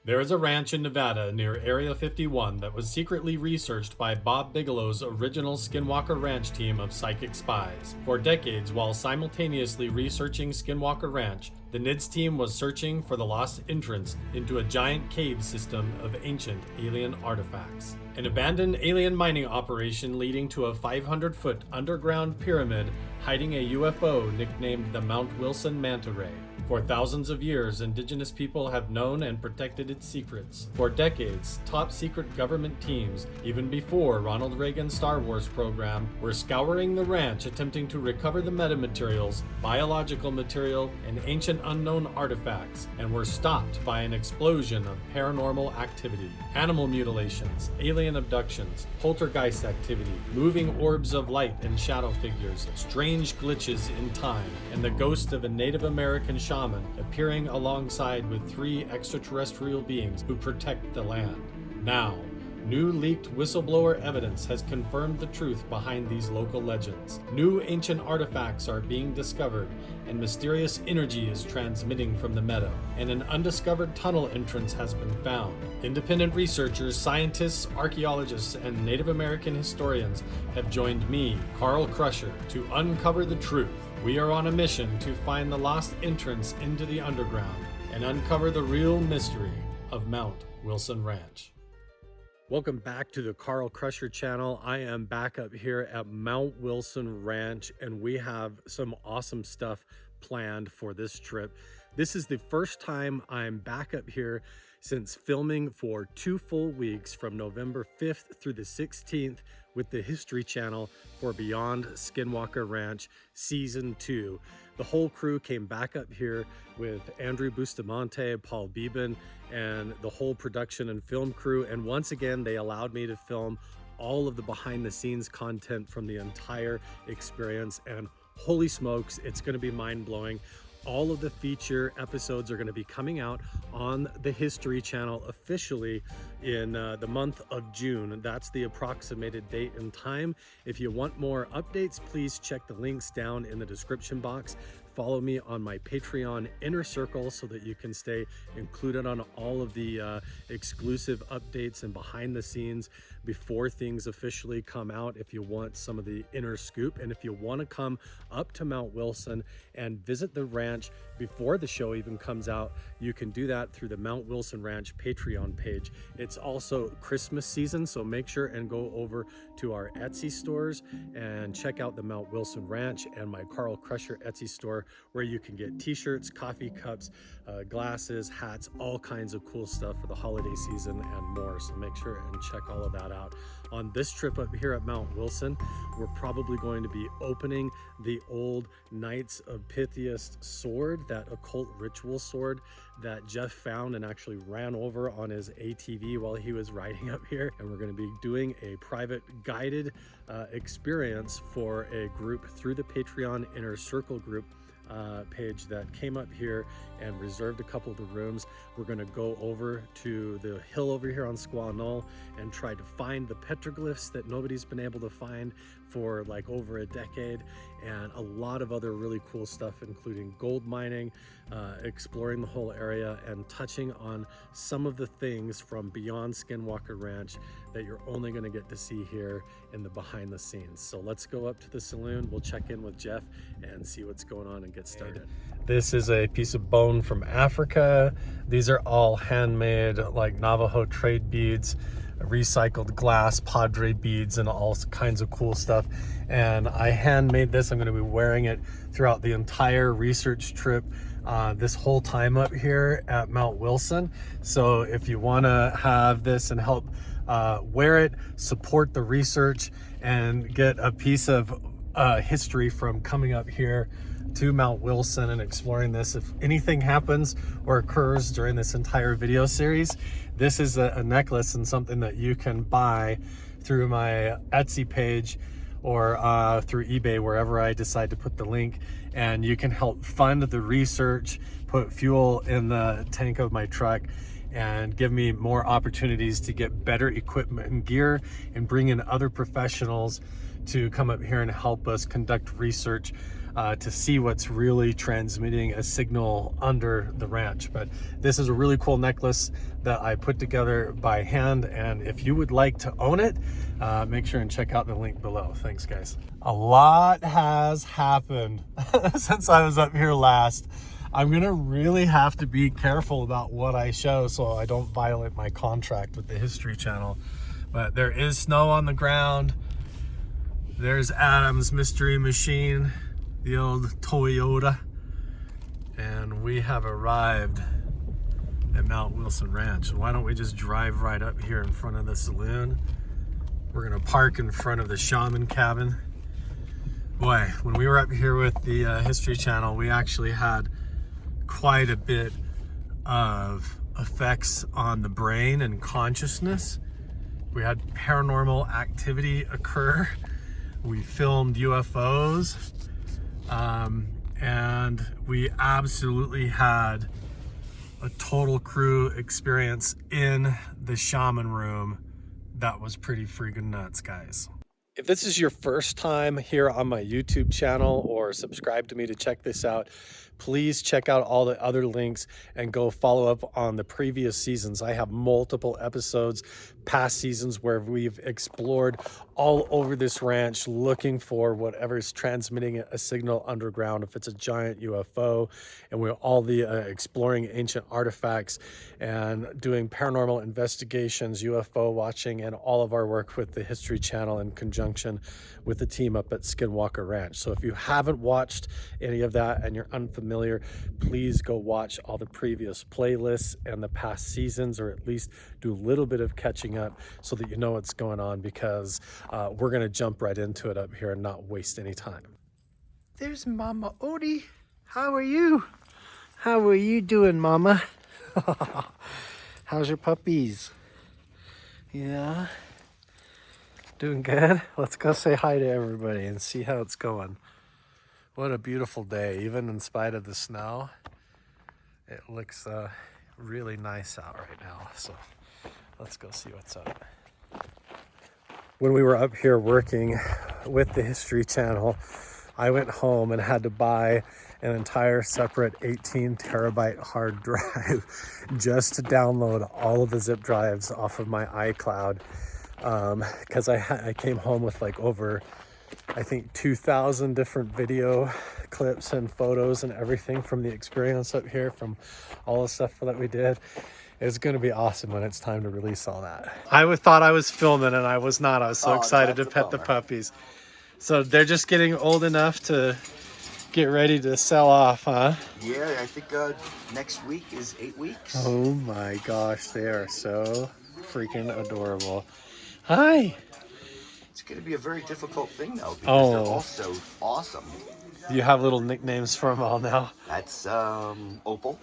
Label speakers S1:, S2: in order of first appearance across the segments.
S1: There is a ranch in Nevada near Area 51 that was secretly researched by Bob Bigelow's original Skinwalker Ranch team of psychic spies. For decades, while simultaneously researching Skinwalker Ranch, the NIDS team was searching for the lost entrance into a giant cave system of ancient alien artifacts. An abandoned alien mining operation leading to a 500-foot underground pyramid hiding a UFO nicknamed the Mount Wilson Manta Ray. For thousands of years, indigenous people have known and protected its secrets. For decades, top-secret government teams, even before Ronald Reagan's Star Wars program, were scouring the ranch attempting to recover the metamaterials, biological material, and ancient unknown artifacts, and were stopped by an explosion of paranormal activity. Animal mutilations, alien abductions, poltergeist activity, moving orbs of light and shadow figures, strange glitches in time, and the ghost of a Native American shaman appearing alongside with 3 extraterrestrial beings who protect the land. Now, new leaked whistleblower evidence has confirmed the truth behind these local legends. New ancient artifacts are being discovered, and mysterious energy is transmitting from the meadow, and an undiscovered tunnel entrance has been found. Independent researchers, scientists, archaeologists, and Native American historians have joined me, Carl Crusher, to uncover the truth. We are on a mission to find the lost entrance into the underground and uncover the real mystery of Mount Wilson Ranch. Welcome back to the Carl Crusher channel. I am back up here at Mount Wilson Ranch, and we have some awesome stuff planned for this trip. This is the first time I'm back up here since filming for 2 full weeks from November 5th through the 16th with the History Channel for Beyond Skinwalker Ranch Season 2. The whole crew came back up here with Andrew Bustamante, Paul Beeben, and the whole production and film crew. And once again, they allowed me to film all of the behind the scenes content from the entire experience. And holy smokes, it's gonna be mind blowing. All of the feature episodes are going to be coming out on the History Channel officially in the month of June. That's the approximated date and time. If you want more updates, please check the links down in the description box. Follow me on my Patreon Inner Circle so that you can stay included on all of the exclusive updates and behind the scenes before things officially come out, if you want some of the inner scoop. And if you want to come up to Mount Wilson and visit the ranch before the show even comes out, you can do that through the Mount Wilson Ranch Patreon page. It's also Christmas season, so make sure and go over to our Etsy stores and check out the Mount Wilson Ranch and my Carl Crusher Etsy store, where you can get t-shirts, coffee cups, glasses, hats, all kinds of cool stuff for the holiday season and more. So make sure and check all of that out. On this trip up here at Mount Wilson, we're probably going to be opening the old Knights of Pythias sword, that occult ritual sword that Jeff found and actually ran over on his ATV while he was riding up here. And we're going to be doing a private guided experience for a group through the Patreon Inner Circle group page that came up here and reserved a couple of the rooms. We're going to go over to the hill over here on Squaw Knoll and try to find the petroglyphs that nobody's been able to find for like over a decade, and a lot of other really cool stuff, including gold mining, exploring the whole area, and touching on some of the things from beyond Skinwalker Ranch that you're only going to get to see here in the behind the scenes. So let's go up to the saloon. We'll check in with Jeff and see what's going on and get started. This is a piece of bone from Africa. These are all handmade, like Navajo trade beads, recycled glass, Padre beads, and all kinds of cool stuff. And I handmade this. I'm going to be wearing it throughout the entire research trip, this whole time up here at Mount Wilson. So if you want to have this and help wear it, support the research, and get a piece of history from coming up here to Mount Wilson and exploring this, if anything happens or occurs during this entire video series, this is a necklace and something that you can buy through my Etsy page or through eBay, wherever I decide to put the link, and you can help fund the research, put fuel in the tank of my truck, and give me more opportunities to get better equipment and gear, and bring in other professionals to come up here and help us conduct research to see what's really transmitting a signal under the ranch. But this is a really cool necklace that I put together by hand, and if you would like to own it, make sure and check out the link below. Thanks, guys. A lot has happened since I was up here last. I'm gonna really have to be careful about what I show so I don't violate my contract with the History Channel. But there is snow on the ground. There's Adam's Mystery Machine, the old Toyota. And we have arrived at Mount Wilson Ranch. Why don't we just drive right up here in front of the saloon? We're gonna park in front of the shaman cabin. Boy, when we were up here with the History Channel, we actually had quite a bit of effects on the brain and consciousness. We had paranormal activity occur. We filmed UFOs, and we absolutely had a total crew experience in the shaman room. That was pretty freaking nuts, guys. If this is your first time here on my YouTube channel or subscribe to me to check this out, please check out all the other links and go follow up on the previous seasons. I have multiple episodes, past seasons, where we've explored all over this ranch looking for whatever's transmitting a signal underground, if it's a giant UFO, and we're all the exploring ancient artifacts and doing paranormal investigations, UFO watching, and all of our work with the History Channel in conjunction with the team up at Skinwalker Ranch. So if you haven't watched any of that and you're unfamiliar, please go watch all the previous playlists and the past seasons, or at least do a little bit of catching up so that you know what's going on, because we're gonna jump right into it up here and not waste any time. There's Mama Odie. How are you? How are you doing, Mama? How's your puppies? Yeah? Doing good? Let's go say hi to everybody and see how it's going. What a beautiful day, even in spite of the snow. It looks really nice out right now, so let's go see what's up. When we were up here working with the History Channel, I went home and had to buy an entire separate 18 terabyte hard drive just to download all of the zip drives off of my iCloud, because I came home with like over, I think, 2,000 different video clips and photos and everything from the experience up here, from all the stuff that we did. It's going to be awesome when it's time to release all that. I thought I was filming and I was not. I was so excited to pet the puppies. So they're just getting old enough to get ready to sell off, huh?
S2: Yeah, I think next week is 8 weeks.
S1: Oh my gosh, they are so freaking adorable. Hi.
S2: It's going to be a very difficult thing, though, because they're all so awesome.
S1: You have little nicknames for them all now.
S2: That's Opal.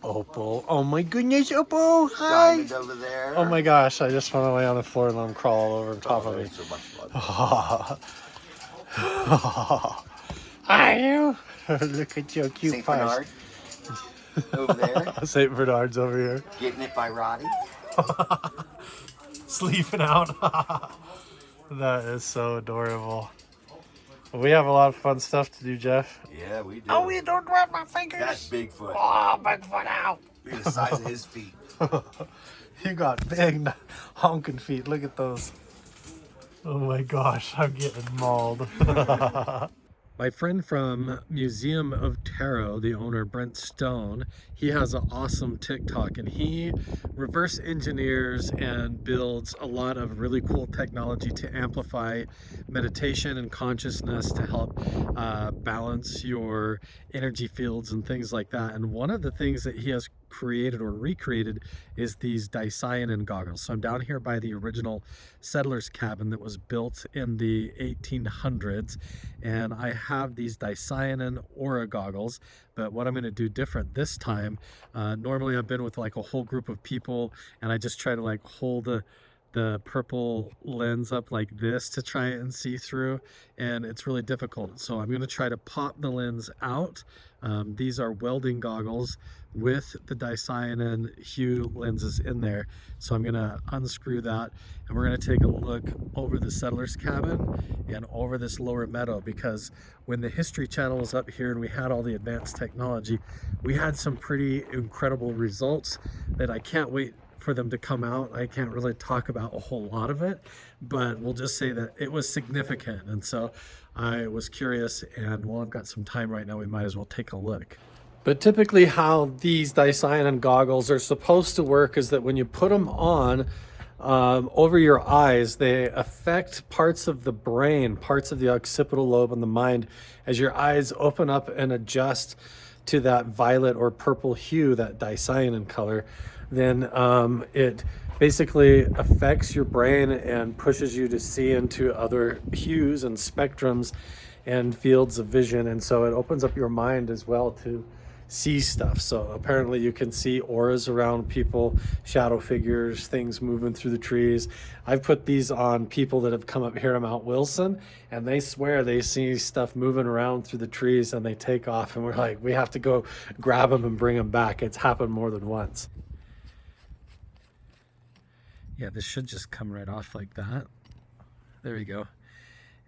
S1: Opal. Oh my goodness, Opal. Hi.
S2: Diamond over there.
S1: Oh my gosh, I just want to lay on the floor and let them crawl all over top of me.
S2: So much fun.
S1: Hi, you. Look at your cute
S2: St.
S1: pies.
S2: Bernard over there.
S1: St. Bernard's over here.
S2: Getting it by Roddy.
S1: Sleeping out. That is so adorable. We have a lot of fun stuff to do, Jeff.
S2: Yeah, we do.
S1: Oh, you don't grab my fingers.
S2: That's Bigfoot.
S1: Oh, Bigfoot out.
S2: Look at the size of his feet.
S1: You got big honking feet. Look at those. Oh my gosh, I'm getting mauled. My friend from Museum of Tarot, the owner, Brent Stone, he has an awesome TikTok, and he reverse engineers and builds a lot of really cool technology to amplify meditation and consciousness to help balance your energy fields and things like that. And one of the things that he has created or recreated is these Dicyanin goggles. So I'm down here by the original settler's cabin that was built in the 1800s, and I have these Dicyanin aura goggles. But what I'm going to do different this time, normally I've been with like a whole group of people and I just try to like hold the the purple lens up like this to try and see through, and it's really difficult. So I'm going to try to pop the lens out. These are welding goggles with the Dicyanin hue lenses in there. So I'm going to unscrew that, and we're going to take a look over the settler's cabin and over this lower meadow, because when the History Channel was up here and we had all the advanced technology, we had some pretty incredible results that I can't wait for them to come out. I can't really talk about a whole lot of it, but we'll just say that it was significant. And so I was curious, and while I've got some time right now, we might as well take a look. But typically how these Dicyanin goggles are supposed to work is that when you put them on over your eyes, they affect parts of the brain, parts of the occipital lobe and the mind, as your eyes open up and adjust to that violet or purple hue, that Dicyanin color. Then it basically affects your brain and pushes you to see into other hues and spectrums and fields of vision. And so it opens up your mind as well to see stuff. So apparently you can see auras around people, shadow figures, things moving through the trees. I've put these on people that have come up here to Mount Wilson, and they swear they see stuff moving around through the trees, and they take off, and we're like, we have to go grab them and bring them back. It's happened more than once. Yeah, this should just come right off like that. There we go.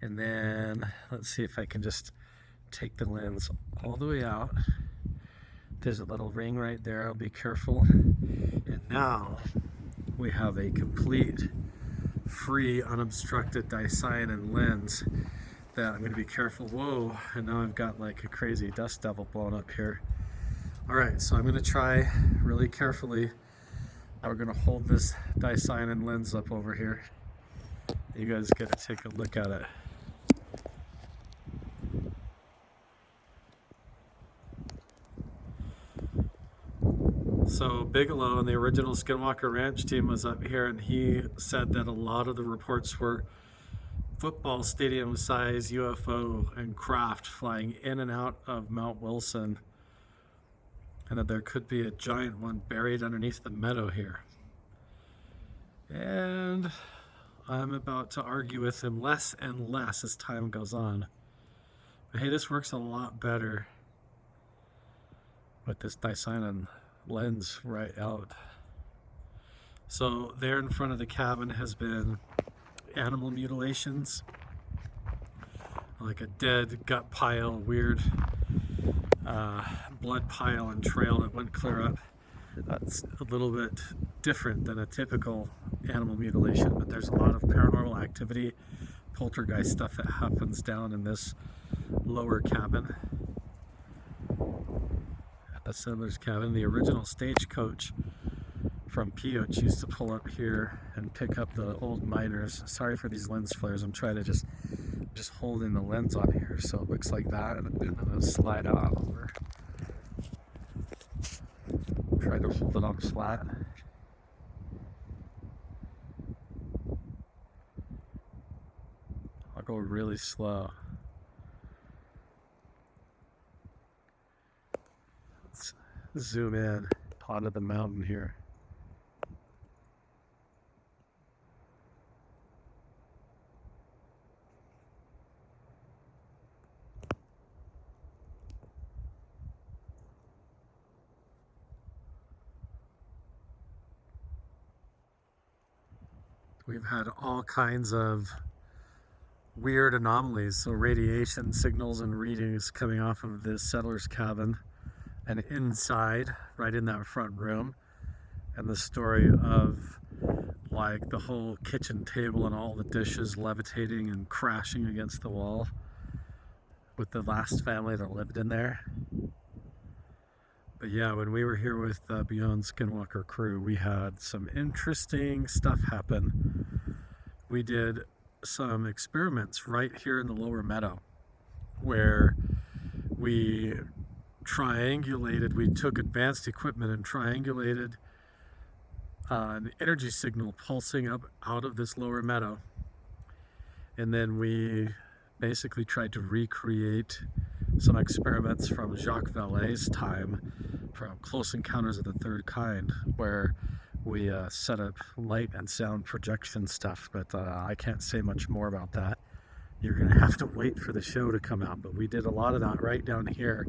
S1: And then let's see if I can just take the lens all the way out. There's a little ring right there. I'll be careful. And now we have a complete, free, unobstructed Dicyanin lens that I'm going to be careful. Whoa, and now I've got like a crazy dust devil blowing up here. All right, so I'm going to try really carefully. We're going to hold this Dicyanin lens up over here. You guys get to take a look at it. So Bigelow and the original Skinwalker Ranch team was up here, and he said that a lot of the reports were football stadium size UFO and craft flying in and out of Mount Wilson, and that there could be a giant one buried underneath the meadow here. And I'm about to argue with him less and less as time goes on. But hey, this works a lot better with this Dicyanin lens right out. So there in front of the cabin has been animal mutilations, like a dead gut pile, weird blood pile and trail that wouldn't clear up. That's a little bit different than a typical animal mutilation, but there's a lot of paranormal activity, poltergeist stuff that happens down in this lower cabin. The settler's cabin. The original stagecoach from Pioche used to pull up here and pick up the old miners. Sorry for these lens flares. I'm trying to just holding the lens on here so it looks like that, and then it'll slide out over. Try to hold it on flat. I'll go really slow. Let's zoom in onto the mountain here. We've had all kinds of weird anomalies, so radiation signals and readings coming off of this settler's cabin and inside, right in that front room, and the story of like the whole kitchen table and all the dishes levitating and crashing against the wall with the last family that lived in there. But yeah, when we were here with the Beyond Skinwalker crew, we had some interesting stuff happen. We did some experiments right here in the lower meadow where we triangulated, we took advanced equipment and triangulated an energy signal pulsing up out of this lower meadow. And then we basically tried to recreate some experiments from Jacques Vallée's time from Close Encounters of the Third Kind, where
S3: We set up light and sound projection stuff, but I can't say much more about that. You're going to have to wait for the show to come out, but we did a lot of that right down here,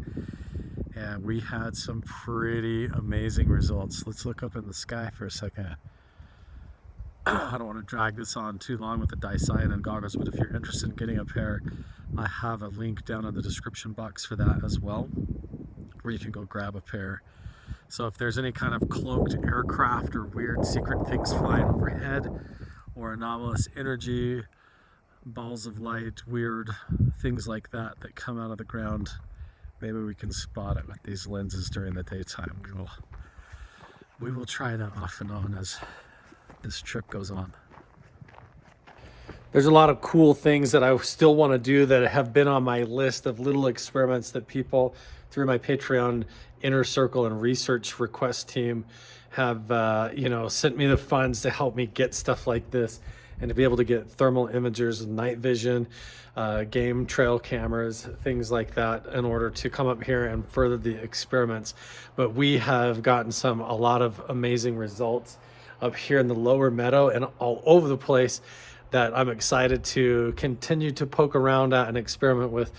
S3: and we had some pretty amazing results. Let's look up in the sky for a second. I don't want to drag this on too long with the Dicyanin goggles, but if you're interested in getting a pair, I have a link down in the description box for that as well, where you can go grab a pair. So if there's any kind of cloaked aircraft or weird secret things flying overhead, or anomalous energy, balls of light, weird things like that that come out of the ground, maybe we can spot it with these lenses during the daytime. We will try that off and on as this trip goes on.
S1: There's a lot of cool things that I still want to do that have been on my list of little experiments that people through my Patreon inner circle and research request team have sent me the funds to help me get stuff like this, and to be able to get thermal imagers and night vision, game trail cameras, things like that, in order to come up here and further the experiments. But we have gotten a lot of amazing results up here in the lower meadow and all over the place that I'm excited to continue to poke around at and experiment with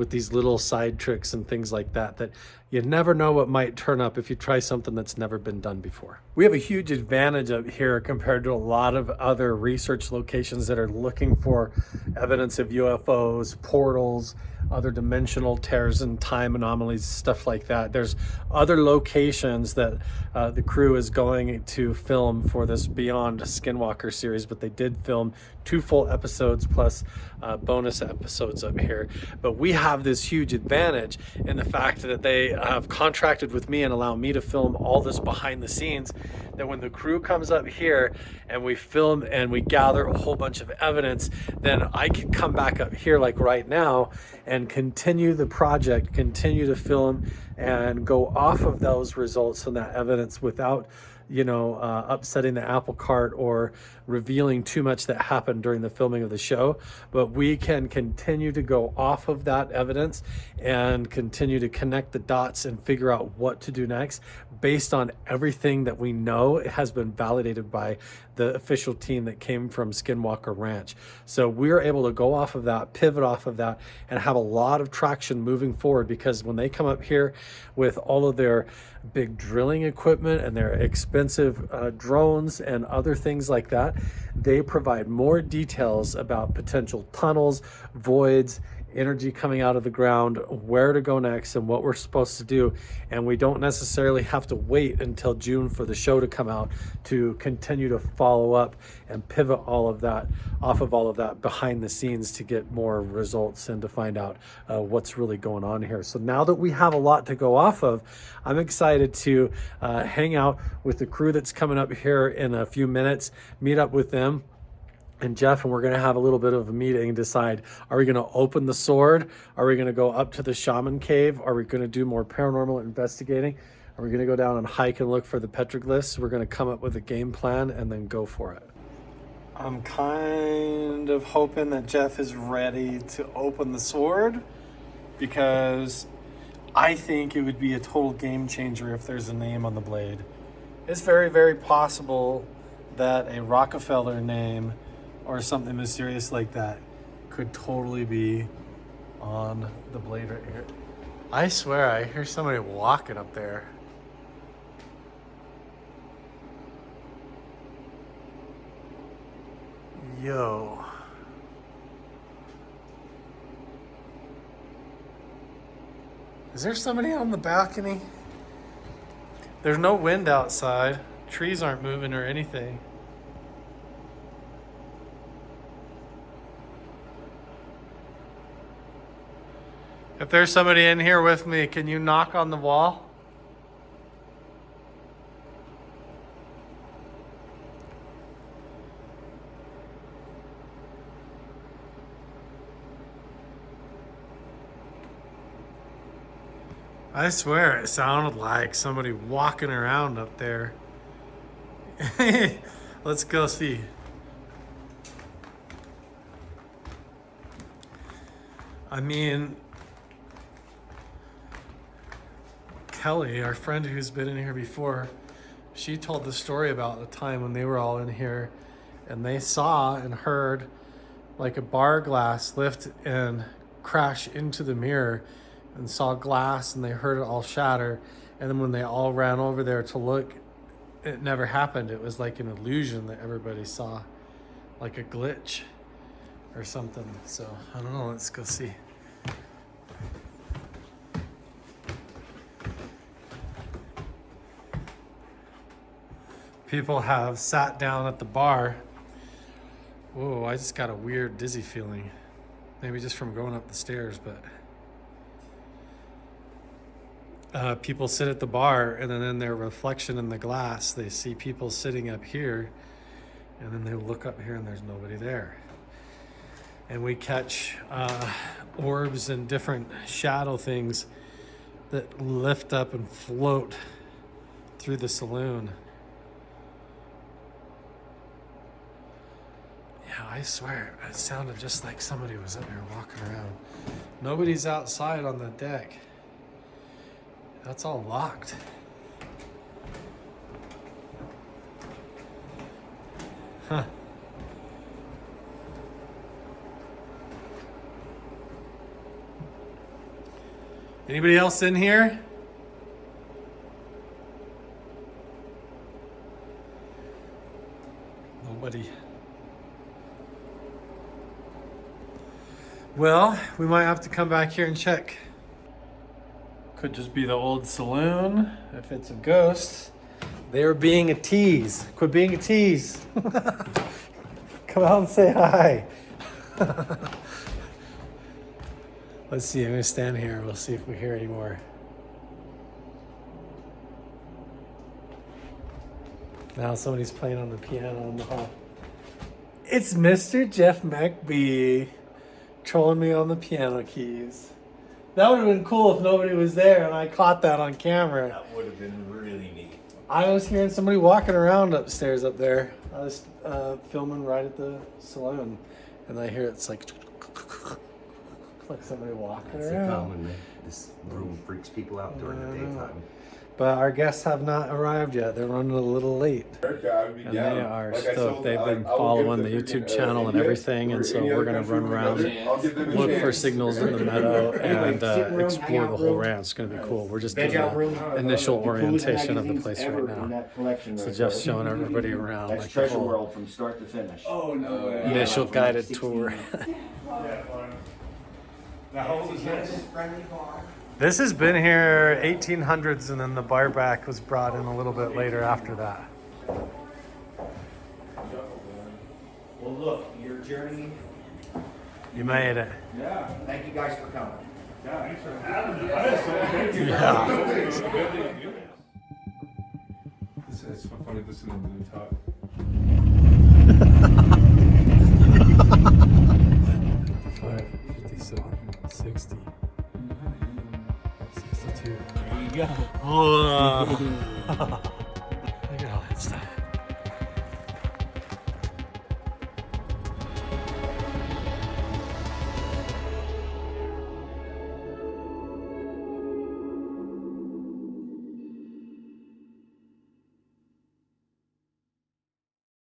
S1: these little side tricks and things like that, that you never know what might turn up if you try something that's never been done before. We have a huge advantage up here compared to a lot of other research locations that are looking for evidence of UFOs, portals, other dimensional tears and time anomalies, stuff like that. There's other locations that the crew is going to film for this Beyond Skinwalker series, but they did film 2 full episodes plus bonus episodes up here. But we have this huge advantage in the fact that they have contracted with me and allow me to film all this behind the scenes, that when the crew comes up here and we film and we gather a whole bunch of evidence, then I can come back up here like right now and continue the project, continue to film and go off of those results and that evidence without upsetting the apple cart or revealing too much that happened during the filming of the show. But we can continue to go off of that evidence and continue to connect the dots and figure out what to do next based on everything that we know has been validated by the official team that came from Skinwalker Ranch. So we're able to go off of that, pivot off of that, and have a lot of traction moving forward, because when they come up here with all of their big drilling equipment and their expensive drones and other things like that, they provide more details about potential tunnels, voids, energy coming out of the ground, where to go next, and what we're supposed to do. And we don't necessarily have to wait until June for the show to come out to continue to follow up and pivot all of that off of all of that behind the scenes to get more results and to find out what's really going on here. So now that we have a lot to go off of, I'm excited to hang out with the crew that's coming up here in a few minutes, meet up with them and Jeff, and we're going to have a little bit of a meeting, decide, are we going to open the sword? Are we going to go up to the shaman cave? Are we going to do more paranormal investigating? Are we going to go down and hike and look for the petroglyphs? We're going to come up with a game plan and then go for it. I'm kind of hoping that Jeff is ready to open the sword, because I think it would be a total game changer if there's a name on the blade. It's very, very possible that a Rockefeller name or something mysterious like that could totally be on the blade right here. I swear I hear somebody walking up there. Yo. Is there somebody on the balcony? There's no wind outside. Trees aren't moving or anything. If there's somebody in here with me, can you knock on the wall? I swear it sounded like somebody walking around up there. Let's go see. I mean, Kelly, our friend who's been in here before,
S3: She told the story about the time when they were all in here and they saw and heard like a bar glass lift and crash into the mirror and saw glass and they heard it all shatter. And then when they all ran over there to look, it never happened. It was like an illusion that everybody saw, like a glitch or something. So I don't know, let's go see. People have sat down at the bar. Whoa, I just got a weird dizzy feeling. Maybe just from going up the stairs, but people sit at the bar and then in their reflection in the glass, they see people sitting up here and then they look up here and there's nobody there. And we catch orbs and different shadow things that lift up and float through the saloon. Yeah, I swear, it sounded just like somebody was up here walking around. Nobody's outside on the deck. That's all locked. Huh. Anybody else in here? Nobody. Well, we might have to come back here and check. Could just be the old saloon. If it's a ghost, they were being a tease. Quit being a tease. Come out and say hi. Let's see, I'm gonna stand here. We'll see if we hear any more. Now somebody's playing on the piano in the hall. It's Mr. Jeff McBee trolling me on the piano keys. That would have been cool if nobody was there and I caught that on camera.
S2: That would have been really neat.
S3: I was hearing somebody walking around upstairs up there. I was filming right at the saloon and I hear it's like somebody walking
S2: That's
S3: around.
S2: common. This room freaks people out during the daytime.
S3: But our guests have not arrived yet. They're running a little late. And they are stoked. They've been following the YouTube channel and everything, and so we're going to run around, look for signals in the meadow, and explore the whole ranch. It's going to be cool. We're just doing the initial orientation of the place right now. So Jeff's showing everybody around like the whole
S4: from start to finish.
S2: Oh, no way.
S3: initial guided tour. This has been here 1800s, and then the bar back was brought in a little bit later after that.
S4: Well, look, your journey.
S3: You made it.
S4: Yeah. Thank you guys for coming.
S5: Yeah, thanks for having us.
S3: Yeah.
S5: It's so funny listening to them talk.